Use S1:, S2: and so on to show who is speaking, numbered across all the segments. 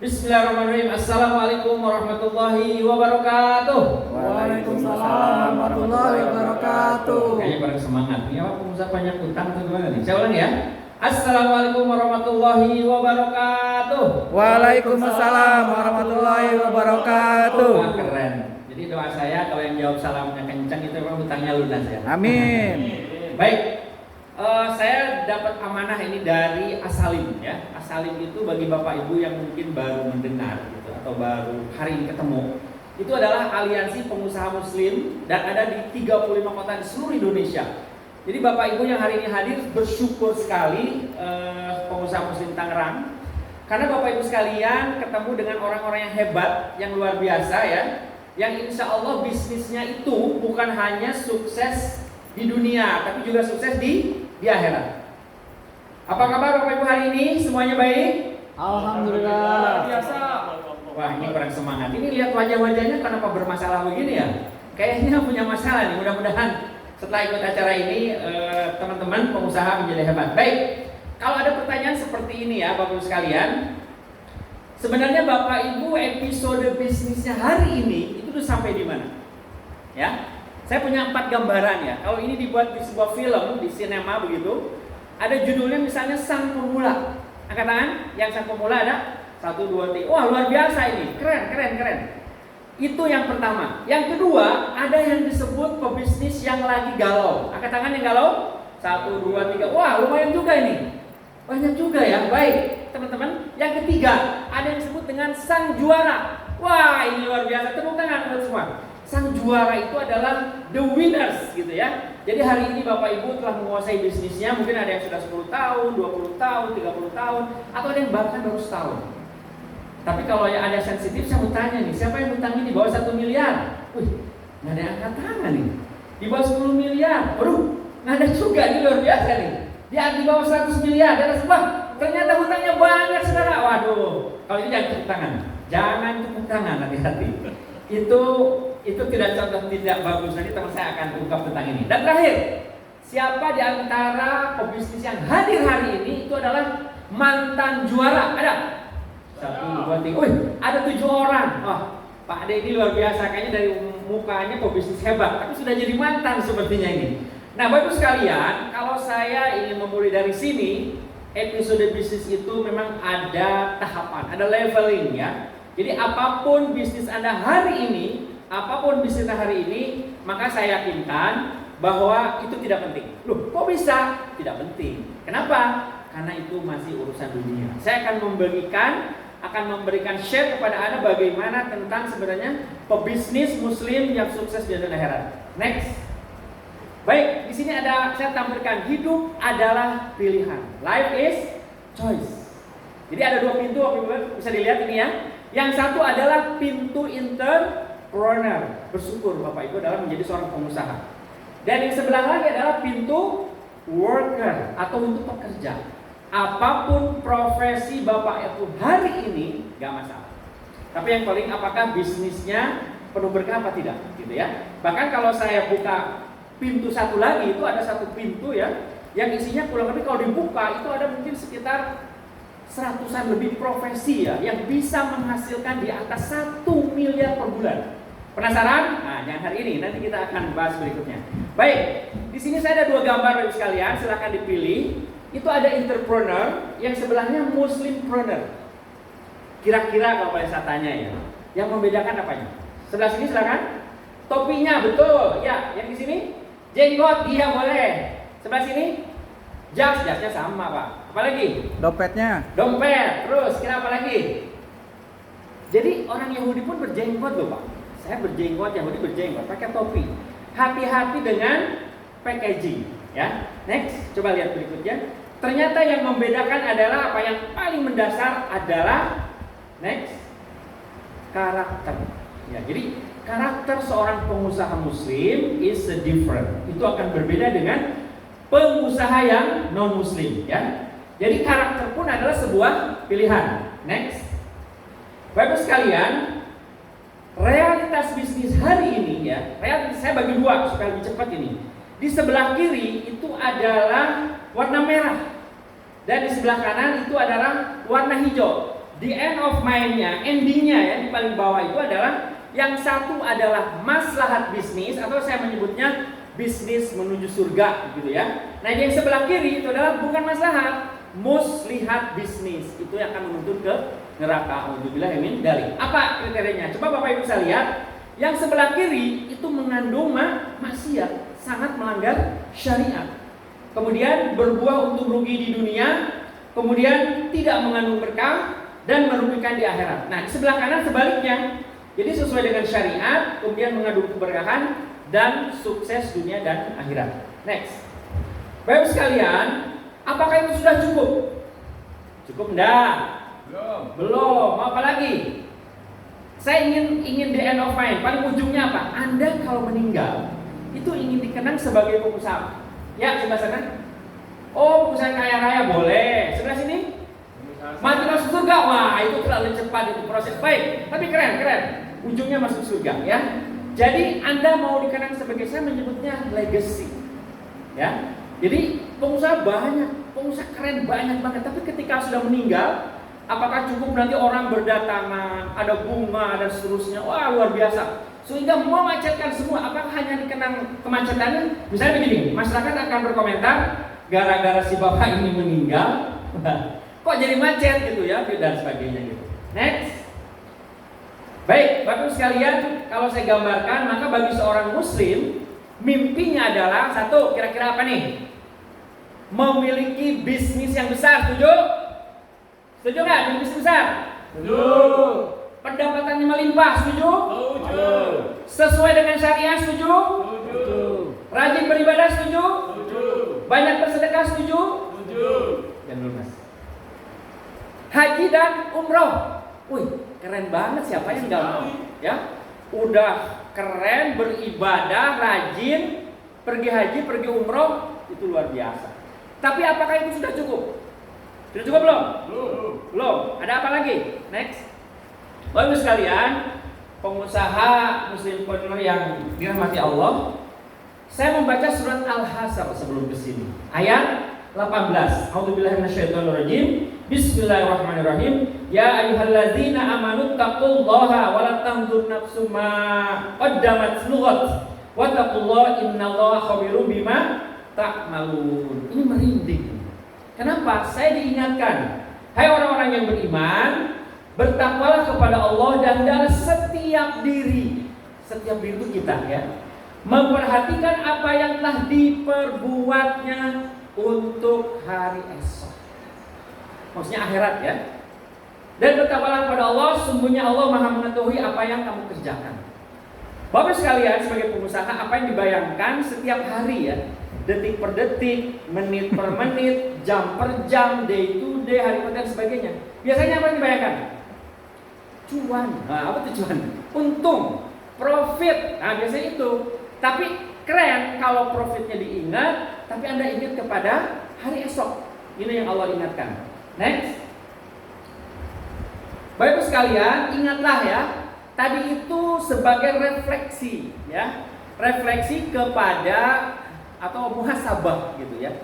S1: Bismillahirrahmanirrahim. Assalamualaikum warahmatullahi wabarakatuh.
S2: Waalaikumsalam warahmatullahi wabarakatuh.
S1: Kayaknya pada semangat. Ini apa pengusaha banyak utang atau gimana nih? Saya ulang ya. Assalamualaikum warahmatullahi wabarakatuh.
S2: Waalaikumsalam warahmatullahi wabarakatuh.
S1: Wah, keren. Jadi doa saya kalau yang jawab salamnya kencang itu memang utangnya lunas ya.
S2: Amin.
S1: Baik. Saya dapat amanah ini dari Asalim ya. Asalim itu bagi Bapak Ibu yang mungkin baru mendengar gitu atau baru hari ini ketemu, itu adalah aliansi pengusaha muslim dan ada di 35 kota di seluruh Indonesia. Jadi Bapak Ibu yang hari ini hadir bersyukur sekali pengusaha muslim Tangerang, karena Bapak Ibu sekalian ketemu dengan orang-orang yang hebat, yang luar biasa ya, yang insya Allah bisnisnya itu bukan hanya sukses di dunia, tapi juga sukses di akhirat. Apa kabar Bapak Ibu hari ini? Semuanya baik?
S2: Alhamdulillah.
S1: Biasa. Wah, ini kurang semangat. Ini lihat wajah-wajahnya kenapa bermasalah begini ya? Kayaknya punya masalah nih. Mudah-mudahan setelah ikut acara ini teman-teman pengusaha menjadi hebat. Baik. Kalau ada pertanyaan seperti ini ya Bapak Ibu sekalian, sebenarnya Bapak Ibu episode bisnisnya hari ini itu tuh sampai di mana? Ya. Saya punya 4 gambaran ya. Kalau ini dibuat di sebuah film, di sinema begitu, ada judulnya misalnya Sang Pemula. Angkat tangan, yang Sang Pemula ada 1, 2, 3. Wah, luar biasa ini. Keren. Itu yang pertama. Yang kedua, ada yang disebut pebisnis yang lagi galau. Angkat tangan yang galau. 1, 2, 3. Wah, lumayan juga ini. Banyak juga ya. Baik, teman-teman. Yang ketiga, ada yang disebut dengan Sang Juara. Wah, ini luar biasa. Tepuk tangan buat semua. Sang juara itu adalah the winners gitu ya. Jadi hari ini Bapak Ibu telah menguasai bisnisnya. Mungkin ada yang sudah 10 tahun, 20 tahun, 30 tahun, atau ada yang bahkan baru setahun. Tapi kalau yang ada sensitif, saya mau tanya nih, siapa yang utangnya di bawah 1 miliar? Wih, nggak ada yang angkat tangan nih. Di bawah 10 miliar, waduh, nggak ada juga, ini luar biasa nih. Dia di bawah 100 miliar, di atas, wah, ternyata hutangnya banyak saudara. Waduh, kalau ini jangan tepuk tangan. Jangan tepuk tangan, hati-hati. Itu tidak contoh tidak bagus. Nanti teman saya akan ungkap tentang ini. Dan terakhir, siapa di antara pebisnis yang hadir hari ini itu adalah mantan juara? Ada? 1, 2, 3. Wih, ada 7 orang. Wah, Pak Ade ini luar biasa. Kayaknya dari mukanya pebisnis hebat, tapi sudah jadi mantan sepertinya ini. Nah, Bapak Ibu sekalian, kalau saya ingin memulai dari sini, episode bisnis itu memang ada tahapan, ada leveling ya. Jadi apapun bisnis Anda hari ini, maka saya yakinkan bahwa itu tidak penting. Loh, kok bisa? Tidak penting. Kenapa? Karena itu masih urusan dunia. Saya akan memberikan share kepada Anda bagaimana tentang sebenarnya pebisnis muslim yang sukses di dunia akhirat. Next. Baik, di sini saya tampilkan hidup adalah pilihan. Life is choice. Jadi ada 2 pintu, bisa dilihat ini ya. Yang satu adalah pintu entrepreneur. Bersyukur Bapak Ibu dalam menjadi seorang pengusaha. Dan yang sebelah lagi adalah pintu worker atau untuk pekerja. Apapun profesi Bapak itu hari ini gak masalah. Tapi yang paling apakah bisnisnya penuh berkah apa tidak, gitu ya. Bahkan kalau saya buka pintu satu lagi, itu ada satu pintu ya, yang isinya kurang lebih kalau dibuka itu ada mungkin sekitar 100-an lebih profesi ya, yang bisa menghasilkan di atas 1 miliar per bulan. Penasaran? Nah, jangan hari ini, nanti kita akan bahas berikutnya. Baik, di sini saya ada 2 gambar Bapak sekalian, silahkan dipilih. Itu ada entrepreneur, yang sebelahnya muslimpreneur. Kira-kira kalau boleh saya tanya ya, yang membedakan apanya? Sebelah sini silahkan. Topinya betul, ya. Yang di sini jenggot, iya boleh. Sebelah sini jasnya sama Pak. Apalagi?
S2: Dompetnya.
S1: Dompet. Terus kira apa lagi? Jadi orang Yahudi pun berjenggot loh Pak. Saya berjenggot, Yahudi berjenggot, pakai topi. Hati-hati dengan packaging ya. Next, coba lihat berikutnya. Ternyata yang membedakan adalah apa? Yang paling mendasar adalah next, karakter. Ya, jadi karakter seorang pengusaha muslim is different. Itu akan berbeda dengan pengusaha yang non muslim ya. Jadi karakter pun adalah sebuah pilihan. Next. Bapak sekalian, realitas bisnis hari ini ya, realitas saya bagi 2 supaya lebih cepat ini. Di sebelah kiri itu adalah warna merah dan di sebelah kanan itu adalah warna hijau. the end of mind-nya, endingnya ya di paling bawah itu adalah yang satu adalah maslahat bisnis atau saya menyebutnya bisnis menuju surga gitu ya. Nah yang sebelah kiri itu adalah bukan maslahat, muslihat bisnis, itu yang akan menuntut ke neraka. Alhamdulillah min dari. Apa kriterianya? Coba Bapak Ibu bisa lihat. Yang sebelah kiri itu mengandung maksiat, sangat melanggar syariat. Kemudian berbuah untuk rugi di dunia, kemudian tidak mengandung berkah dan merugikan di akhirat. Nah, di sebelah kanan sebaliknya. Jadi sesuai dengan syariat, kemudian mengandung keberkahan dan sukses dunia dan akhirat. Next. Bapak sekalian, apakah itu sudah cukup? Cukup enggak? Belum. Mau apa lagi? Saya ingin the end of mind. Paling ujungnya apa? Anda kalau meninggal itu ingin dikenang sebagai pengusaha. Ya, sebelah sana. Oh, pengusaha kaya raya boleh. Sebelah sini? Mati masuk surga. Wah, itu terlalu cepat itu proses. Baik, tapi keren. Ujungnya masuk surga ya. Jadi Anda mau dikenang sebagai, saya menyebutnya legacy. Ya. Jadi pengusaha banyak, pengusaha keren banyak banget. Tapi ketika sudah meninggal, apakah cukup nanti orang berdatangan, ada bunga dan seterusnya? Wah, luar biasa. Sehingga memacetkan semua. Apakah hanya dikenang kemacetannya? Misalnya begini, masyarakat akan berkomentar gara-gara si bapak ini meninggal, kok jadi macet gitu ya, dan sebagainya gitu. Next. Baik, Bapak sekalian, kalau saya gambarkan, maka bagi seorang muslim, mimpinya adalah satu, kira-kira apa nih? Memiliki bisnis yang besar, setuju? Setuju nggak? Bisnis besar?
S2: Setuju.
S1: Pendapatannya melimpah, setuju?
S2: Setuju.
S1: Sesuai dengan syariah, setuju?
S2: Setuju.
S1: Rajin beribadah, setuju?
S2: Setuju.
S1: Banyak bersedekah, setuju?
S2: Setuju.
S1: Dan lunas. Haji dan umroh. Wih, keren banget, siapa yang nggak mau? Ya, udah keren, beribadah, rajin, pergi haji, pergi umroh, itu luar biasa. Tapi apakah itu sudah cukup? Sudah cukup belum? Belum. Ada apa lagi? Next. Bapak sekalian, pengusaha muslimpreneur yang dirahmati Allah, saya membaca surat Al-Hasr sebelum kesini. Ayat 18. A'udzubillahi minasyaitonirrajim. Bismillahirrahmanirrahim. Ya ayyuhalladzina amanu taqullaha wa la tanzur nafsum ma qaddamat lighat wa taqullaha innallaha khabirum bima ta'malun. Ini merinding. Kenapa? Saya diingatkan, hai orang-orang yang beriman, bertakwalah kepada Allah dan dalam setiap diri itu kita ya, memperhatikan apa yang telah diperbuatnya untuk hari esok. Maksudnya akhirat ya. Dan bertakwalah kepada Allah, sungguhnya Allah Maha mengetahui apa yang kamu kerjakan. Bapak sekalian, sebagai pengusaha, apa yang dibayangkan setiap hari ya, detik per detik, menit per menit, jam per jam, day to day, hari per dan sebagainya. Biasanya apa yang dibayangkan? Cuan. Nah, apa itu cuan? Untung, profit. Nah, biasanya itu. Tapi keren kalau profitnya diingat, tapi Anda ingat kepada hari esok. Ini yang Allah ingatkan. Next. Bapak sekalian, ingatlah ya, tadi itu sebagai refleksi ya. Refleksi kepada atau muhasabah gitu ya.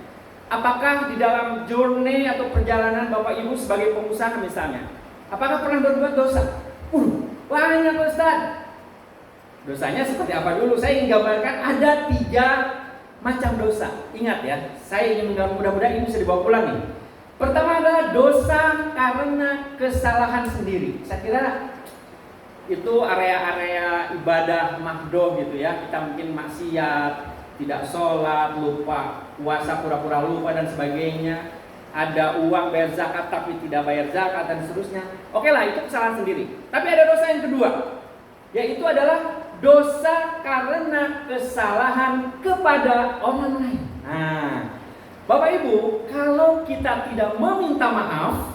S1: Apakah di dalam journey atau perjalanan Bapak Ibu sebagai pengusaha misalnya, apakah pernah berbuat dosa? Banyak Ustaz. Dosanya seperti apa dulu? Saya ingin gambarkan ada 3 macam dosa. Ingat ya, saya ingin mudah-mudahan ini bisa dibawa pulang nih. Pertama adalah dosa karena kesalahan sendiri. Saya kira itu area-area ibadah mahdoh gitu ya. Kita mungkin maksiat, tidak sholat, lupa puasa, pura-pura lupa dan sebagainya. Ada uang bayar zakat tapi tidak bayar zakat dan seterusnya. Oke lah, itu kesalahan sendiri. Tapi ada dosa yang kedua, yaitu adalah dosa karena kesalahan kepada orang lain. Nah, Bapak Ibu, kalau kita tidak meminta maaf,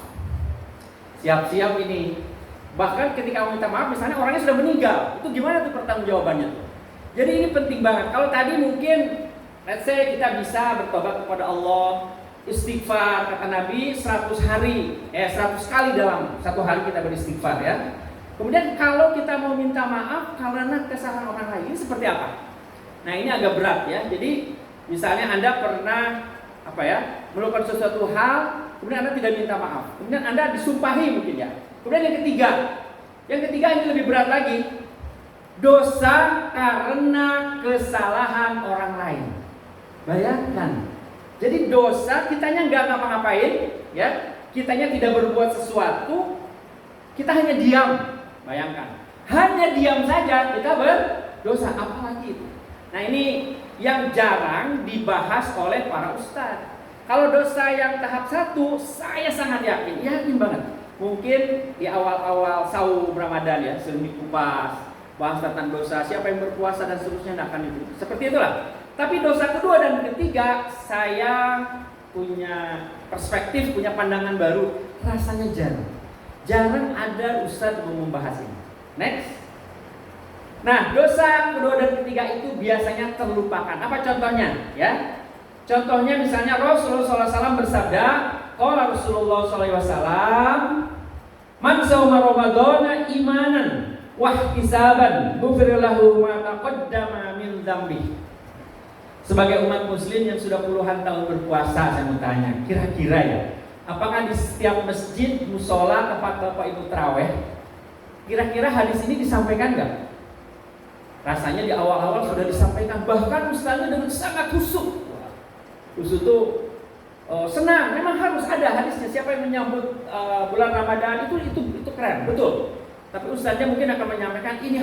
S1: siap-siap ini. Bahkan ketika meminta maaf, misalnya orangnya sudah meninggal, itu gimana tuh pertanggungjawabannya? Jadi ini penting banget. Kalau tadi mungkin, let's say kita bisa bertobat kepada Allah, istighfar, kata Nabi 100 hari, 100 kali dalam satu hari kita beristighfar ya. Kemudian kalau kita mau minta maaf karena kesalahan orang lain, ini seperti apa? Nah ini agak berat ya. Jadi misalnya Anda pernah melakukan sesuatu hal, kemudian Anda tidak minta maaf, kemudian Anda disumpahi mungkin ya. Kemudian yang ketiga ini lebih berat lagi. Dosa karena kesalahan orang lain. Bayangkan. Jadi dosa kitanya nggak ngapa-ngapain, ya. Kitanya tidak berbuat sesuatu, kita hanya diam. Bayangkan. Hanya diam saja kita berdosa, apalagi itu. Nah, ini yang jarang dibahas oleh para ustadz. Kalau dosa yang tahap 1, saya sangat yakin banget. Mungkin di awal-awal saum Ramadan ya, sering dikupas, bahas tentang dosa, siapa yang berpuasa dan seterusnya, akan itu. Seperti itulah. Tapi dosa kedua dan ketiga, saya punya perspektif, punya pandangan baru. Rasanya jarang ada ustadz mau membahas ini. Next. Nah, dosa kedua dan ketiga itu biasanya terlupakan. Apa contohnya? Ya, contohnya misalnya Rasulullah SAW bersabda, qala Rasulullah SAW, man shauma Ramadhana imanan wa ihtisaban ghufira lahu ma taqaddama min dzambi. Sebagai umat muslim yang sudah puluhan tahun berpuasa, saya mau tanya, kira-kira ya, apakah di setiap masjid, musola, tempat Bapak Ibu taraweh, kira-kira hadis ini disampaikan nggak? Rasanya di awal-awal sudah disampaikan, bahkan ustaznya dengan sangat khusyuk. Khusyuk itu senang, memang harus ada hadisnya. Siapa yang menyambut bulan Ramadan itu keren, betul. Tapi ustaznya mungkin akan menyampaikan ini